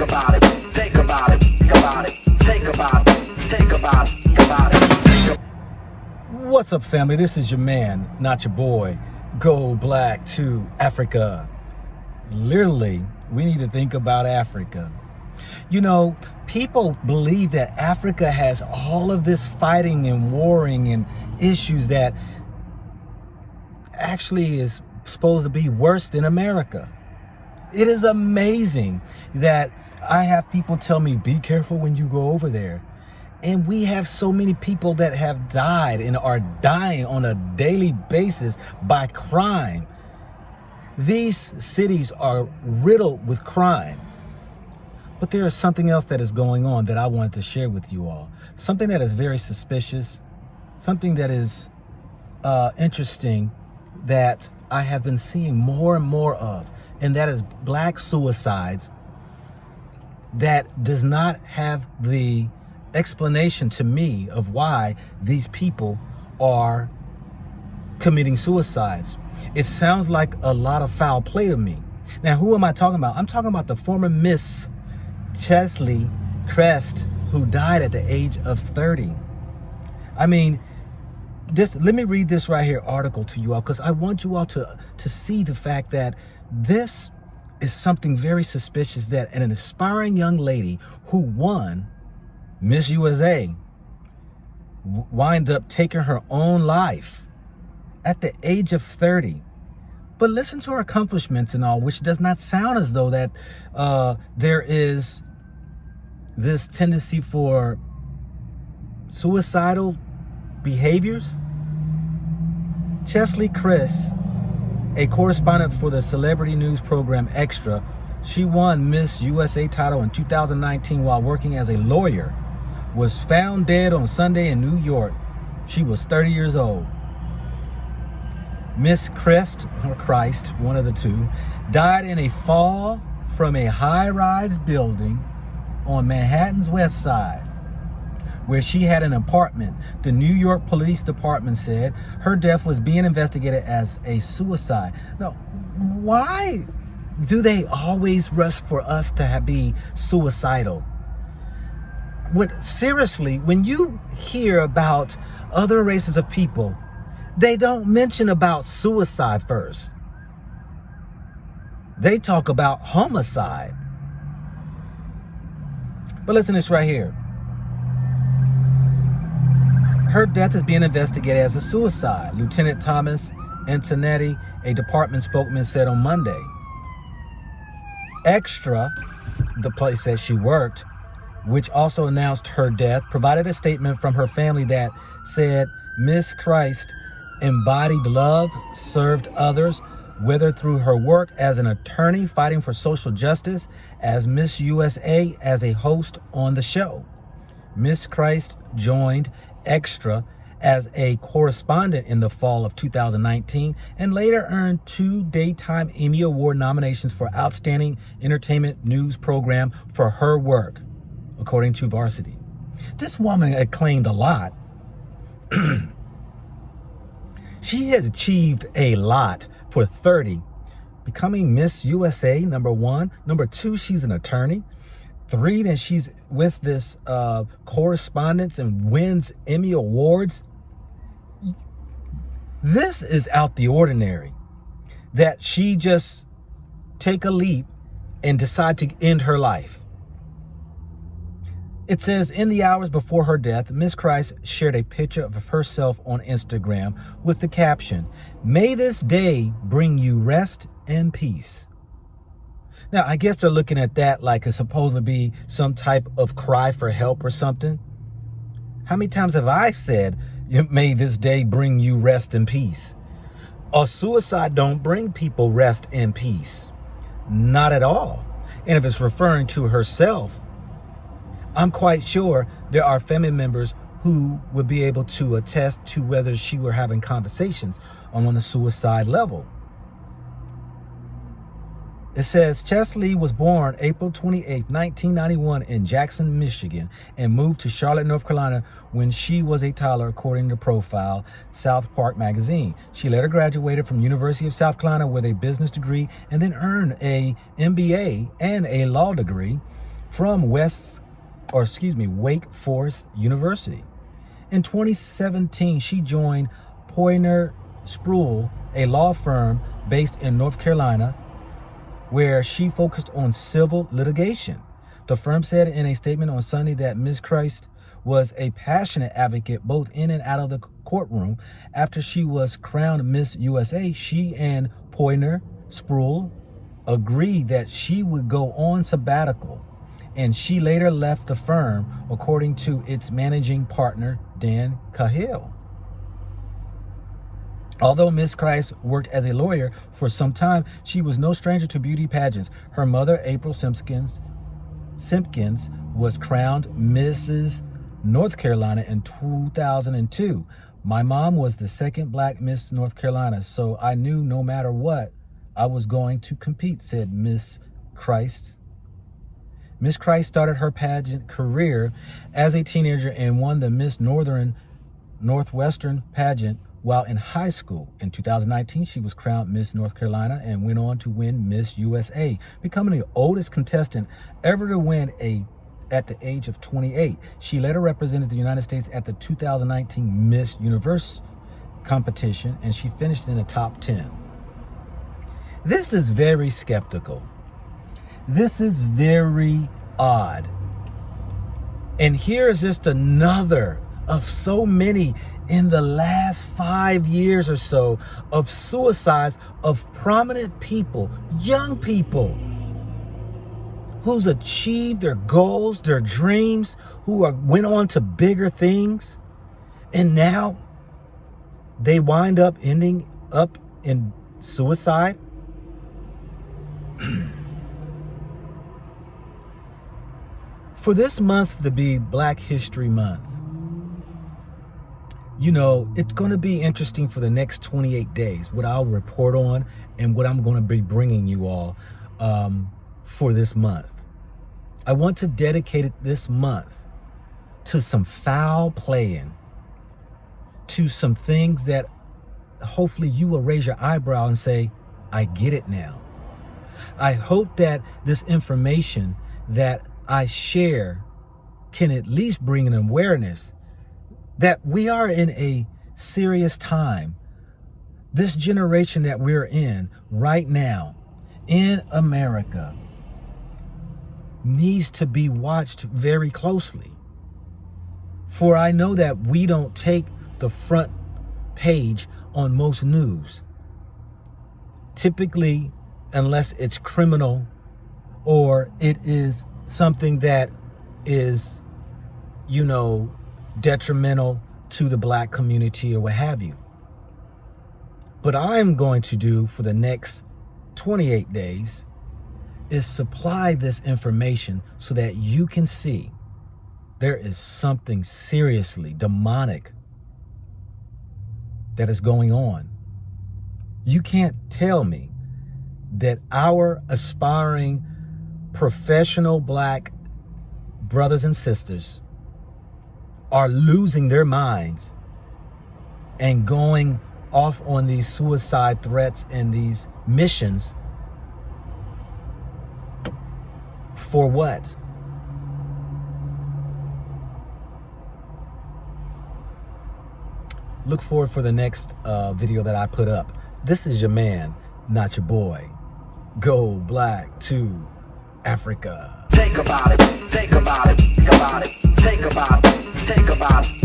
think about it, think about it, think about it, think about it, think about it, think about it. What's up, family? This is your man, not your boy. Go black to Africa. Literally, we need to think about Africa. You know, people believe that Africa has all of this fighting and warring and issues that actually is supposed to be worse than America. It is amazing that I have people tell me, be careful when you go over there. And we have so many people that have died and are dying on a daily basis by crime. These cities are riddled with crime. But there is something else that is going on that I wanted to share with you all. Something that is very suspicious, something that is interesting that I have been seeing more and more of, and that is black suicides that does not have the explanation to me of why these people are committing suicides. It sounds like a lot of foul play to me. Now, who am I talking about? I'm talking about the former Miss Cheslie Kryst, who died at the age of 30. I mean, let me read this right here article to you all, because I want you all to see the fact that this is something very suspicious, that an aspiring young lady who won Miss USA wind up taking her own life at the age of 30. But listen to her accomplishments and all, which does not sound as though that there is this tendency for suicidal behaviors. Cheslie Kryst, a correspondent for the celebrity news program Extra, she won Miss USA title in 2019 while working as a lawyer, was found dead on Sunday in New York. She was 30 years old. Miss Kryst, or Christ, one of the two, died in a fall from a high-rise building on Manhattan's West Side, where she had an apartment. The New York Police Department said her death was being investigated as a suicide. Now, why do they always rush for us to be suicidal? Seriously, when you hear about other races of people, they don't mention about suicide first. They talk about homicide. But listen to this right here. Her death is being investigated as a suicide, Lieutenant Thomas Antonetti, a department spokesman, said on Monday. Extra, the place that she worked, which also announced her death, provided a statement from her family that said Miss Kryst embodied love, served others, whether through her work as an attorney fighting for social justice, as Miss USA, as a host on the show. Miss Kryst joined Extra as a correspondent in the fall of 2019 and later earned 2 Daytime Emmy Award nominations for Outstanding Entertainment News Program for her work, according to Varsity. This woman acclaimed a lot. She had achieved a lot for 30, becoming Miss USA, number 1. Number 2, she's an attorney. 3, then she's with this correspondence and wins Emmy Awards. This is out the ordinary, that she just take a leap and decide to end her life. It says, in the hours before her death, Miss Kryst shared a picture of herself on Instagram with the caption, "May this day bring you rest and peace." Now, I guess they're looking at that like it's supposed to be some type of cry for help or something. How many times have I said, may this day bring you rest and peace? A suicide don't bring people rest and peace. Not at all. And if it's referring to herself, I'm quite sure there are family members who would be able to attest to whether she were having conversations on a suicide level. It says Cheslie was born April 28, 1991 in Jackson, Michigan, and moved to Charlotte, North Carolina when she was a toddler, according to Profile, South Park magazine. She later graduated from University of South Carolina with a business degree and then earned a MBA and a law degree. from Wake Forest University. In 2017, she joined Poynter Spruill, a law firm based in North Carolina, where she focused on civil litigation. The firm said in a statement on Sunday that Ms. Kryst was a passionate advocate both in and out of the courtroom. After she was crowned Miss USA, she and Poynter Spruill agreed that she would go on sabbatical, and she later left the firm, according to its managing partner, Dan Cahill. Although Ms. Kryst worked as a lawyer for some time, she was no stranger to beauty pageants. Her mother, April Simpkins, was crowned Mrs. North Carolina in 2002. My mom was the second Black Miss North Carolina, so I knew no matter what, I was going to compete, said Ms. Kryst. Ms. Kryst started her pageant career as a teenager and won the Miss Northwestern pageant while in high school. In 2019, she was crowned Miss North Carolina and went on to win Miss USA, becoming the oldest contestant ever to win at the age of 28. She later represented the United States at the 2019 Miss Universe competition, and she finished in the top 10. This is very skeptical. This is very odd. And here's just another of so many in the last 5 years or so of suicides of prominent people, young people, who's achieved their goals, their dreams, went on to bigger things, and now they wind up ending up in suicide. For this month to be Black History Month, you know, it's going to be interesting for the next 28 days, what I'll report on and what I'm going to be bringing you all for this month. I want to dedicate it this month to some foul playing, to some things that hopefully you will raise your eyebrow and say, I get it now. I hope that this information that I share can at least bring an awareness that we are in a serious time. This generation that we're in right now in America needs to be watched very closely. For I know that we don't take the front page on most news. Typically, unless it's criminal or it is something that is, you know, detrimental to the Black community or what have you. But I'm going to do for the next 28 days is supply this information so that you can see there is something seriously demonic that is going on. You can't tell me that our aspiring professional Black brothers and sisters are losing their minds and going off on these suicide threats and these missions for what? Look forward for the next video that I put up. This is your man, not your boy. Go Black to Africa. Think about it, think about it, think about it, think about it, think about it.